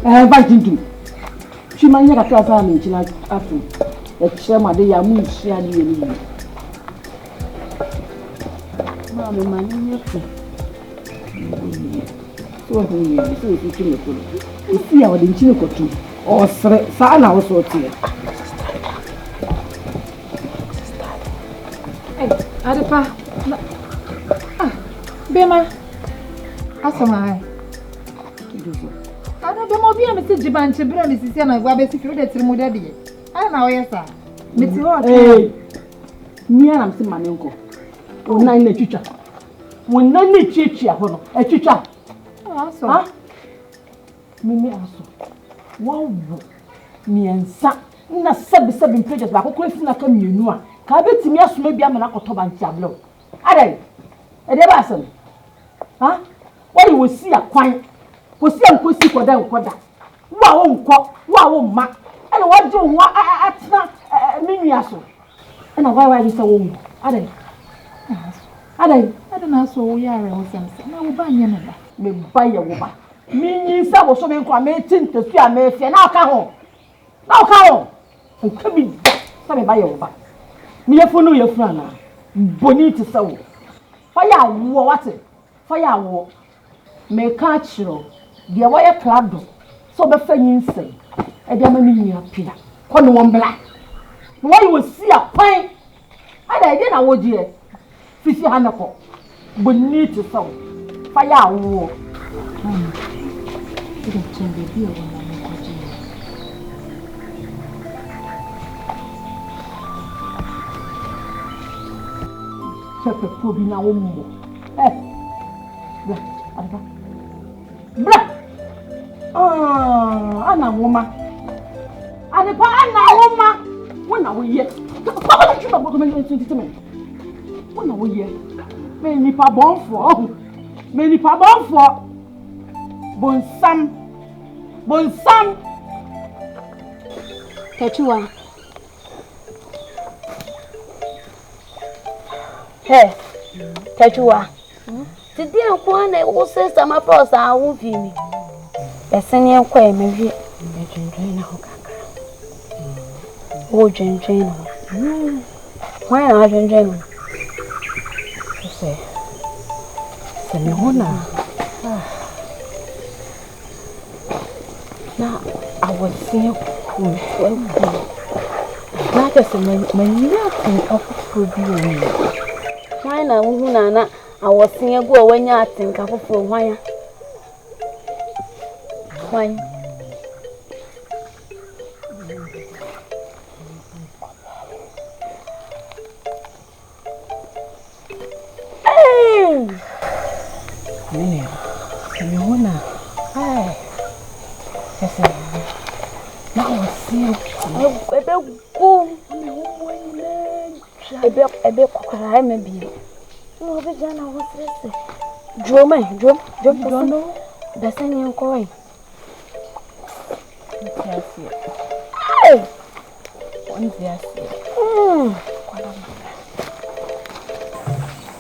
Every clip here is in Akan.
Biting. She might have a class army like Afrine. A chairman, they are moved, she and you. Mammy, my name is so you see our Chinoco too, or Sana was what here. Hey, Adepa. Bema. Asem I don't be more be a Mr. Jiban Chibra, Mrs. Yana, where basically that's removed. I don't know, yes, sir. Mr. Hey, me and I'm still my uncle. When I need teacher. When I need teacher, a teacher. Huh? Mimi aso. Wow. Me and sa. Na 7 pages ba ko kofi na ka mienu a. Ka betimi aso ma bia me na koto ba ntiablo. Aden. E de ba asem. Huh? Why you will see a kwan? Wo see am kosi koda nkoda. Wo a wo nko, wo a wo ma. E na wo je wo atena minu aso. E na why you say wo. Aden. Aden aso wo yare wo sam. Na wo ba nye no ba. Me buy a woman. Me sa wo so me kwa me tinta su a me fie na aka ho. Na aka ho. Nka bi sa me buy a woman. Me yefo no yefo ana. Boni ti sa wo. Fire wo what? Fire wo. Me ka chiro. De wo ye klado. So be fa nyinsem. E de ma me nua pia. Ko no won bla. Why you see a pine? Ada ide na wo die. Fisi hanako. Boni ti sa wo. Fire wo. Ida chembe bio wana mkoje. Chepe pobi na wo mo. Bla, Adepa. Bla. Ana woma. Adepa ana woma. Wona wo ye. Papa na chuma boko me ntintime. Wona wo ye. Me ni pa bonfo. Many pardon for Bonsam. Kechua. Hey, Kechua. Today I'm going to say some of us are moving. The senior quay may be a drain of oh, drain. Why not drain? Say. Now I was seeing like I said, my nothing of food. Why now, Nana? I was seeing go when you think of for why? Drum, the same coin.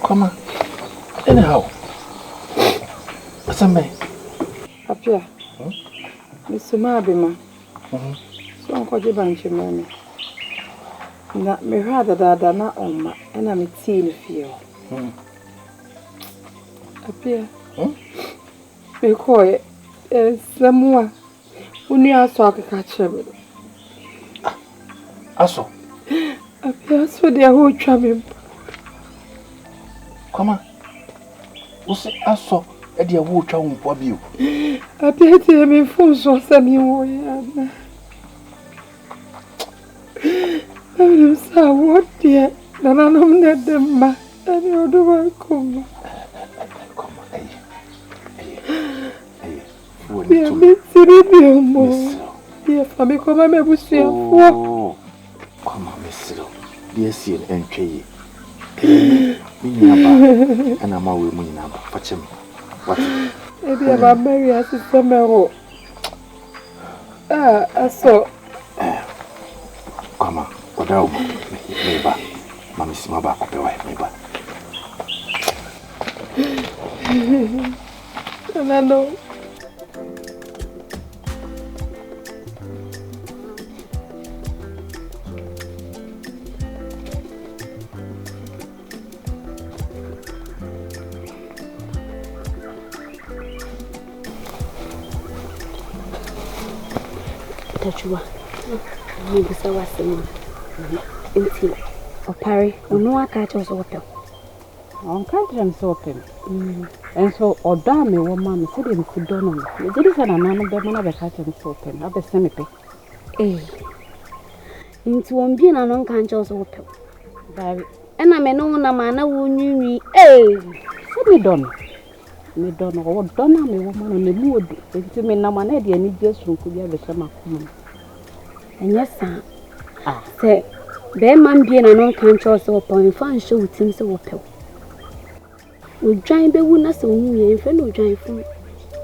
Come on. Anyhow, Asem. Apia. Mr. Mabima. So uncle Jibanchi mami. Na me hada da na oma ena me tii fie. Apia. Me koye samua. Uni aso akeka chebe. Aso. Apia so dia ho twa me. Come on. Usi aso e dia wo twa wo mpo bio. Apia tie me Fosu sami wo ya na. I'm so what dear. Nana no net them ma. And you do welcome. Come on, hey. We are missing more. Dear family, come on, me see you. Come on, Miss Cyril. Dear Seal and Kay. And I'm away money number. Fetch him. What? Maybe I'm married as a summer. I saw. Come on, what are neighbor? Mammy Smaba, the wife, neighbor. And I know. Tachua. Maybe so was saying. Until Opari, no, I catch us open. On country, I'm so open. And so, or damn me, woman, said him to Donald. It is an another man of a catch and so open. I'll be semi. Eh. Into one being an unconscious open. And I may know a man who knew me. Eh. So me don't. Me don't know what done me woman on the mood. It's me no man, and it just from could have a summer. And yes, sir. Say, bear man being an unconscious open, fan show with him so open. We giant be wouldn't us only and friend will giant from.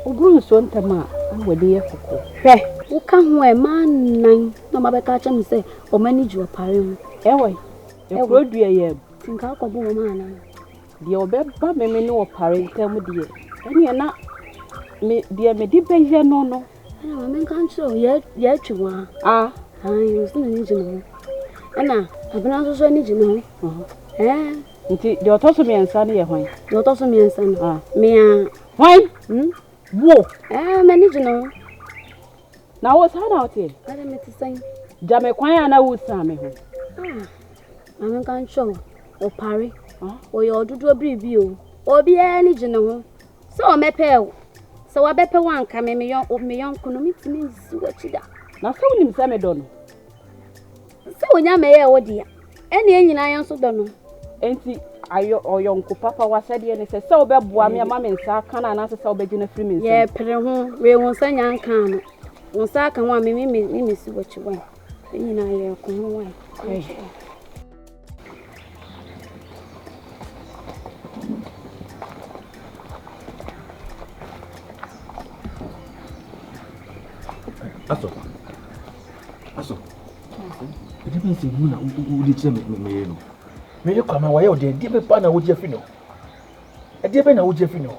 Oh, grown son, Tama, and we're dear for. Hey, who come where man nine, no matter catch him say, or manage your parent. Anyway, a good year. Think I'll go man. The old me no parent tell me dear. And you're not me, dear, me deep here no. I can't show yet you are. Ah, I was not need to know. And now, I've been also need to know. Eh? You're tossing me and Sunny, you're tossing me and son. Me, why? Whoa, manage to know. Now what's hard out here? I don't mean to say. Jamaica, and I would Sammy. I can't show or parry. Or your do a review, or be any general. So I'm a pale. So I bet one coming me young of me young economics means what you da. Now, so him Samedon. So when I may, oh dear, any I also don't know. Ain't he? Or young papa was said, and says, so bad, boy, me, mamma, and Sir can answer so bad in a free minute. Yeah, Perron, we won't send young can. One sack and one me see what you want. You know, you're coming away. Aso. It depends if you know who did me. Me you come away or the dear partner would you fino? A dear partner would you fino?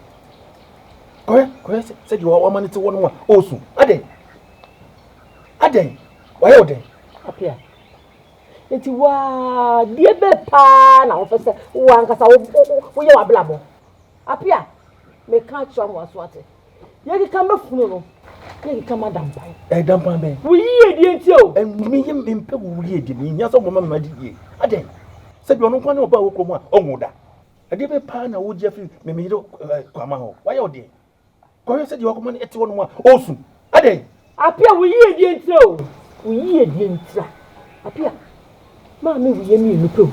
Correct, said you are 1 minute to 1 more. Also, Aden. Why are they? Up here. It's wa dear bepa na officer one kasa wo ye wa blabo. Up here. Me can't show was what. You come funu no. You come dampan. Dampan be. We ye die ntio. And me him impe wo ye die. Nya so mama ma die. Aden. Said you no kwan oba wo krom a onwuda. A dear bepa na wo jefi me hiro kwama ho. Why are they? Correct said you are coming at 1 more. Also, Aden. Up here we ye die ntio. We ye die ntra. Up here. Mama we ye me nupo.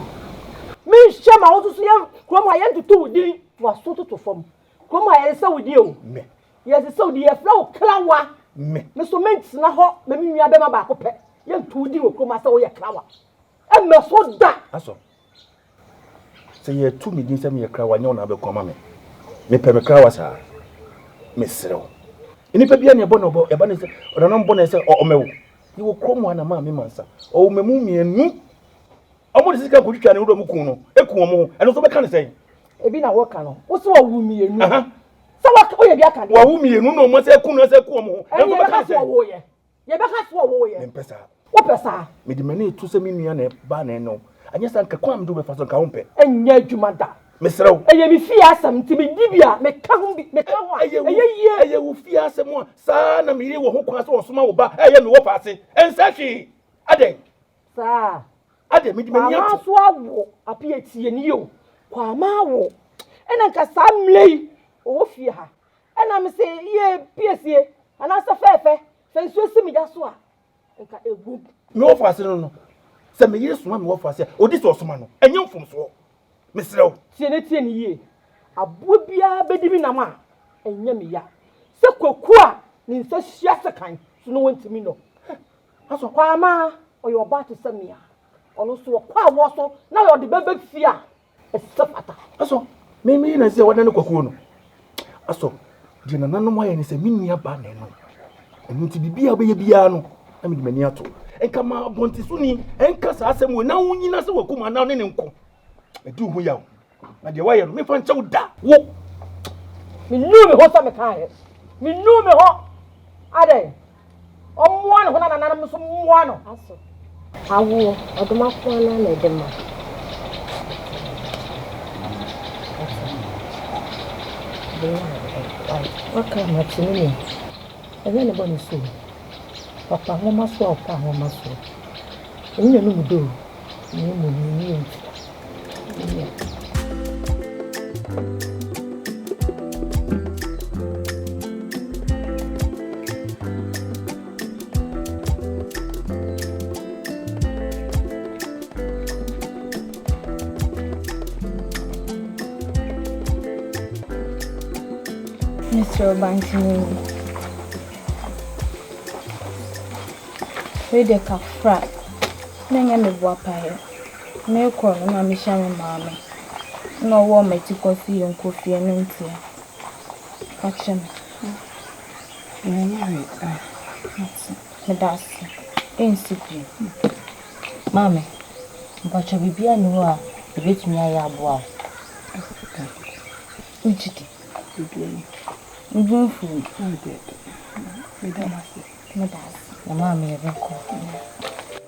Me shama wo so ye krom a ye tutu wudi wa so to form. Krom a ye se wudi o. Me. Yes so the flow klawa. Me so ments na ho me nua be ma ba ko pe. Ye ntudi wo krom a se wo ye klawa. E me so da. Aso. Say ye 2 million say me klawa nya na be koma me. Me pe me klawa sa. Me srew. Ini pe bia ne bo no bo e ba ne se o na bo na se o mewo. Ni wo krom na ma me mansa. O memu mienu. Omo de sika ko twitwa ne wo mu kun no. Eku omo. Eno so be ka ne sei. Ebi na wo ka no. Wo so wo mienu. So what we be aka wa wo mienu no mo se ku no se ku omo. Eno be ka so wo ye. Ye be ka so wo ye. Mpesa. Wo pesa. Me di mane tu se me nua na ba na eno. Anya san ka kwam do be fa so ka wompe. Enya adwuma da. Me srew. Eye mi fi asam ti me dibia me ka ho bi me ka ho. Eye wo fi asam a sa na me ri wo ho kwa so osoma wo ba. Eye me wo paase. Ensa hwi. Aden. Sa. Aden me di mani ato. Ma so awo apie tie ni yo. Kwa ma wo. Ena nka sa mlei. O fie ha. Ena me se ye piesie. Ana sa fefe. Fe nso si mi da so a. Nka egu. Me wo faase no. Se me yire soma me wo faase. Odi so osoma no. Enye mfom so. Me srew. Tie ni ye. Abo bia bedi mi na ma. Enye me ya. Se kwaku a ni nsa hia se kan. So no wantimi no. Aso kwa ma oyo ba to se me a. Ono so kwa wo so na yo de bebe fie a. Esefata. Aso me na se wadane kwaku no. Aso di na nanom aye ni se minni aba na no. Enu ti bibia be ye bia no. Na me di mani ato. Enka ma bonti so ni enka sa asem we na wonyina se wakuma na ne nko. Edu hu yawo. Na de waye no me fa nchew da. Wo. Me nu me ho sa me kan. Me nu me ho. Ade. Omwa no na na so mwa no. Aso. Awo, oduma ko na de ma. Benard, waka machini. Ebe ne boni so. Papa, Mama saw Mama saw. You know, do. You Mr. Banking. Read a cup frat. Then I'm a wapaya. No corner, no Micheal, mamma. No warm to coffee and coffee and tea. Action. That's insipid. Mammy, but you be a new one. The bit me I am wow. Uchiti. Good food. Madam, the mammy ever called.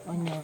Oh no.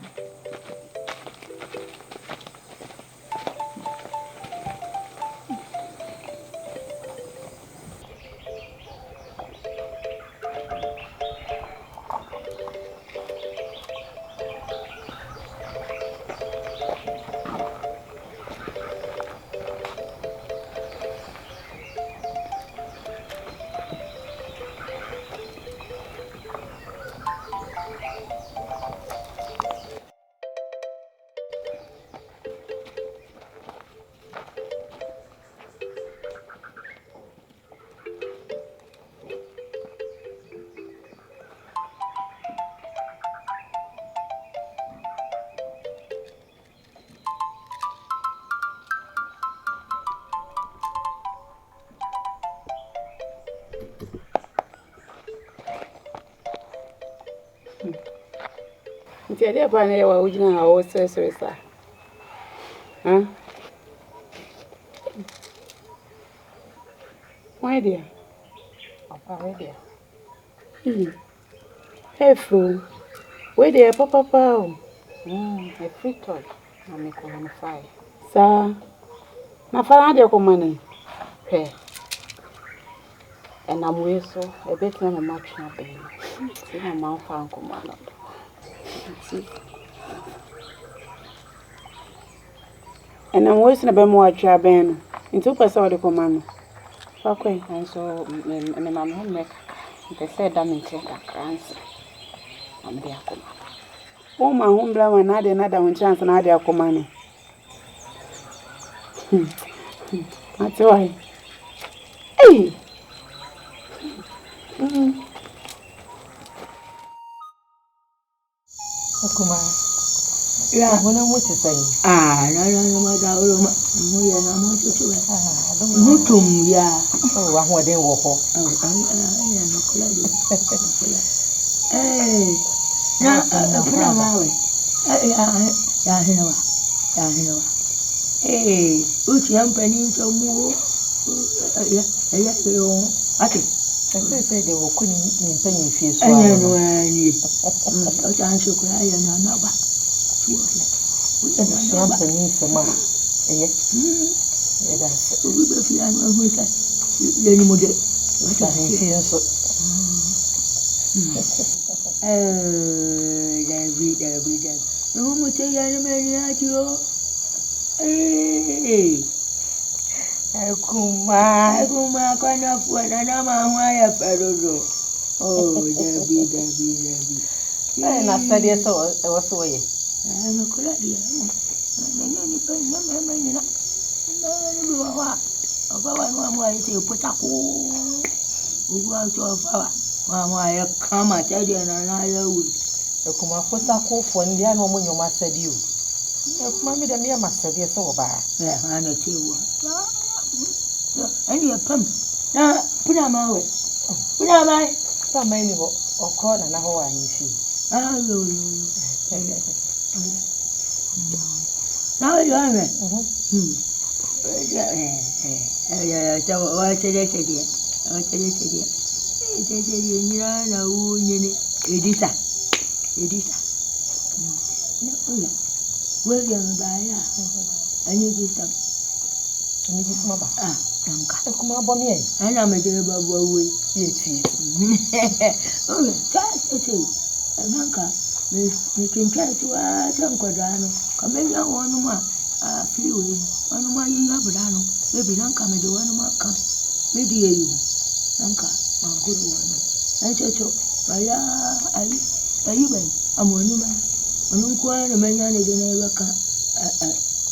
Nti ade pa na yawa ujina awo sesere sa. Why dear? Papa, dear. Hey fool. Where dear papa A free thought. I'm a qualify. Sa. Na fara de ko mane. Hey. And I'm way so a bit on a match na baby. See my mouth found command. And I'm wasting a bit more at your ben. Into person de ko mane. Okay. And so my mom make they said that me check a crans. I'm there. Oh my home blow and another one chance and I ko mane. That's why. Hey. Okuma. Yeah, when I'm with you saying. No, Madama. We are not to Mutum, yeah. Oh, I want to walk. Hey, now, put on my way. Hey, Uchiam penny so more. I say they were couldn't penny fees. I know any. I can't show cry and another. Champagne for ma. Yes. That's we are with us. Any more. Dabi. No more say any at you. Hey. Akuma, kind of what I fellow. Oh, Dabi. And I studied so I was away. I'm a Coladia. Come at Eddie and I will. The Kuma Fosu for India no more your master you. Mammy, the mere master be so bad. I'm a table. And you're pump. Now, put on my way. Put on my some many or corn and a whole I see. I will. Now you're on it. Yeah, so what's the idea? What's the idea? It's Edita. William Baya. And you did some. And you smell. Come on, and I'm a dear Bobo. Oh, that's the thing. Nanka, me can try to some Cordano. Come in one more. Few, one more Yabrano. Maybe Nanka may do one more come. Maybe you. Nanka, my good one. And Chacho, I'm one man. When you call a man, you never come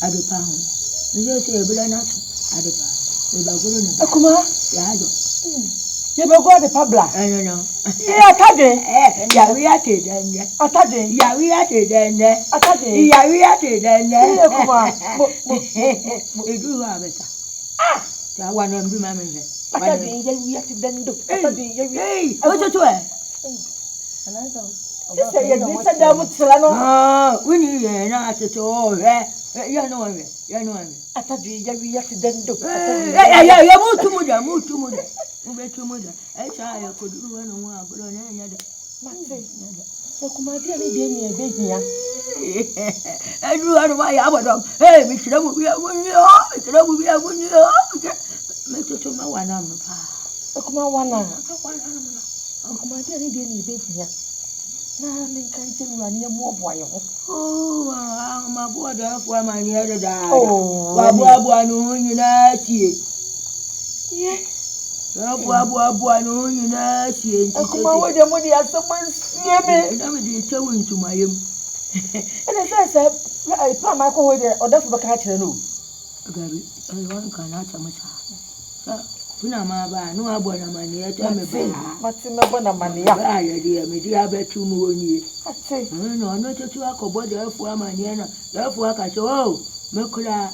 at the pound. You just say a banana at the pound. Akuma, you go the pabla. I don't know. Yeah, Aden. Yeah, we are dead. Aden. Yeah, we are dead. Aden. Yeah, we are dead. Akuma, you do have it. Ah, I want to be my man. Aden, we are dead. Hey, what's it to her? And I don't. You say you listen down with Solano. Oh, we need not at all. You know me. You know me. Aden, we are dead. Yeah, move to Muda, move to Muda. Move to Muda. I saw you could do one more. Good on another. So come on, dear, me a big here. I do out of my abadom. Hey, Micheal, we are one year. Micheal, we are 1 year. Mr. Toma, one arm. Oh, come on, one arm. Oh, come on, dear, me big here. Now, I can't tell you any more boy. Oh, my boy, for my near the die. Oh, Babu, no, you know, yeah. Babu, no, you know, see. Come on, with your money as someone see me. I'm going to my him. And I said, I put my co with it, or that's what I catch. No, Gaby, I want to answer my child. Punama, no abona money, I tell me, what's in my bona money? I dear, me dear, bet 2 more years. I say, no, not to talk about the F1 therefore, I say, oh, Mekula,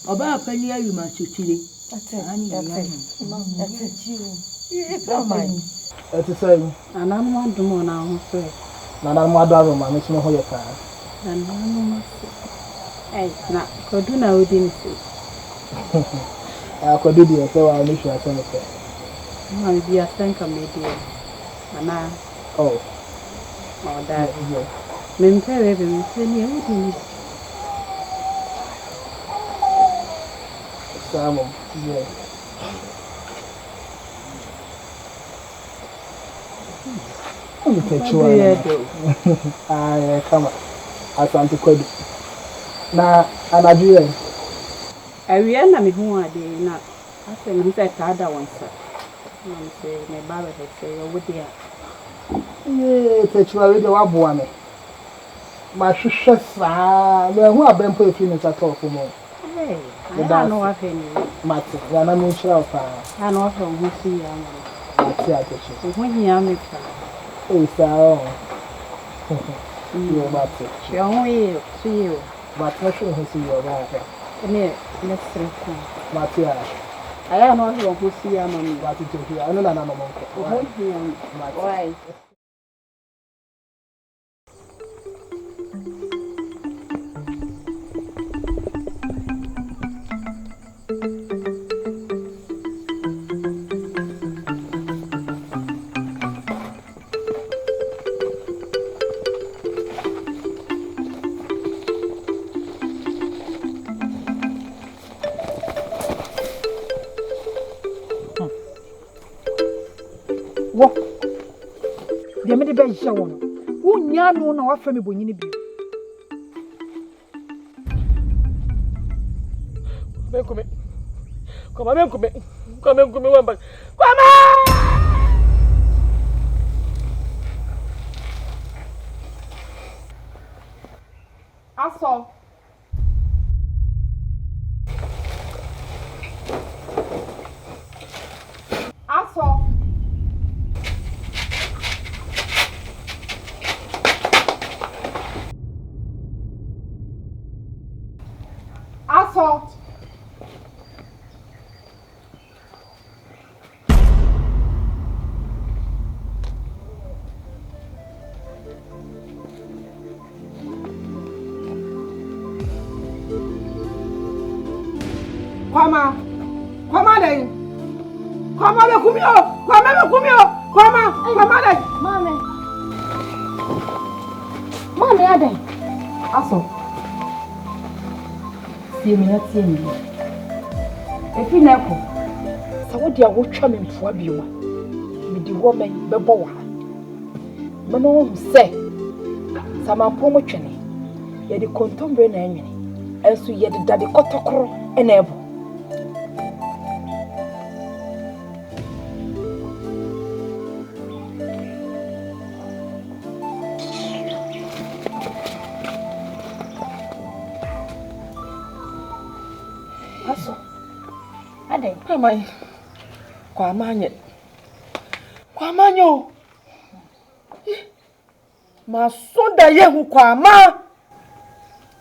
about penny, you must chili. That's it, you. Don't mind. That's the same. And I'm one to more now, sir. Now I'm my daughter, my Miss Mahoya. And I'm hey, now, could do now, didn't see. I could do the so I'll make you a senator. My dear, thank you, my dear. And I, oh, that is it. Men tell everything, tell me everything. Simon, yes. Let me take you on. I come on. I want to call you. Now, I'm a dear. I remember me who are they not. I say, I'm saying, other one, sir. I'm saying, my barber had say, oh, what dear. Yeah, take you already. What boy? My sister, who have been put feelings at all for more. Hey, I don't know what any matter. I am not sure. I know who see you. When you are me, oh, sir. You matter. You only see you. But I should see your right. Let's see. Matia, I am not who see you. What to do here? I know that I'm a why? What? The many days show on. Who know no offer me when you be. Come on, back. Come on! I saw. Mommy, Aden. Aso. See me not seeing you. If you never, so what you are watching me for you? With the woman, Yeboah. Mano say, Sama Pomo Chene, Yedi Contombre Name, and so yet the Daddy Cotocro and Ebo. Aden, am I? Quamanya. Quamanyo. My son, the young Quama.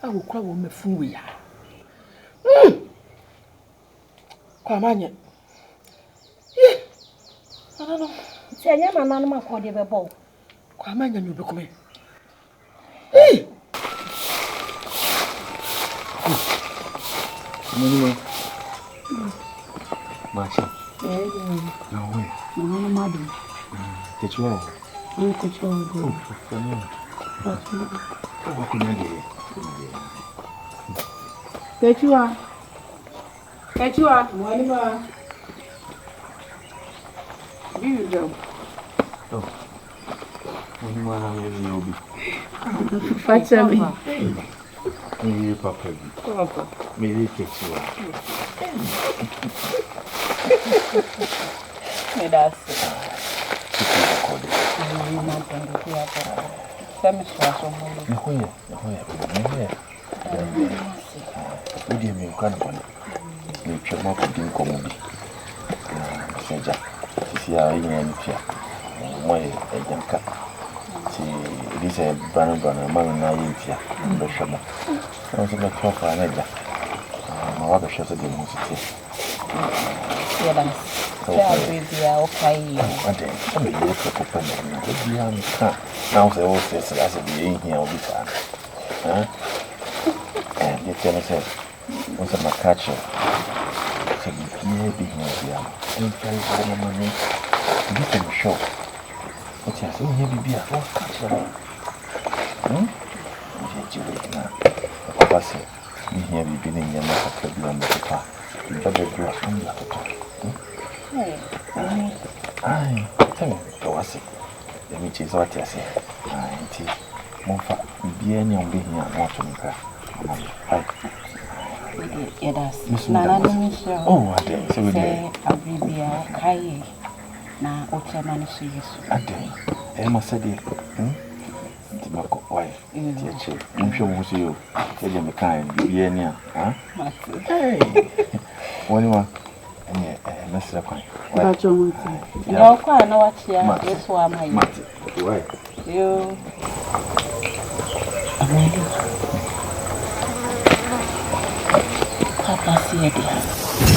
I will cry on my fool. Quamanya. I don't know. say, I'm an animal called the ball. Quamanya, you become. Hey! Marcia. No way. No, madam. Get you all. I'm control. What can I do? Get you are. Get you are. What about? You go. Oh. When you want to be. Fetch me. Maybe Papa. Maybe get you out. That's this is Banana, man, I was about 12 and a my other shows at the university. Now, they all say, as a being here all the time. And you tell us, what's a catcher? So, you be here, and carry for money. You can show. What's your so heavy beer? What catcher? Papa said, you hear me being in your mouth of the on the papa. You better do a family to talk. Aye, tell me, go as it. The meat is what I say. Aye, tea. Mofa, be any on being here, want to make her. yes, Nana Micheal. Oh, I did. So we did. I'll be a kaye. Now, what your man is. I did. Emma said it. Why? Teacher, I'm sure we'll see you. Tell you, kind, be any, huh? Hey, what do you want? And Mr. Quine. But you're quite no watch here. This one, my why? You. Papa, see it.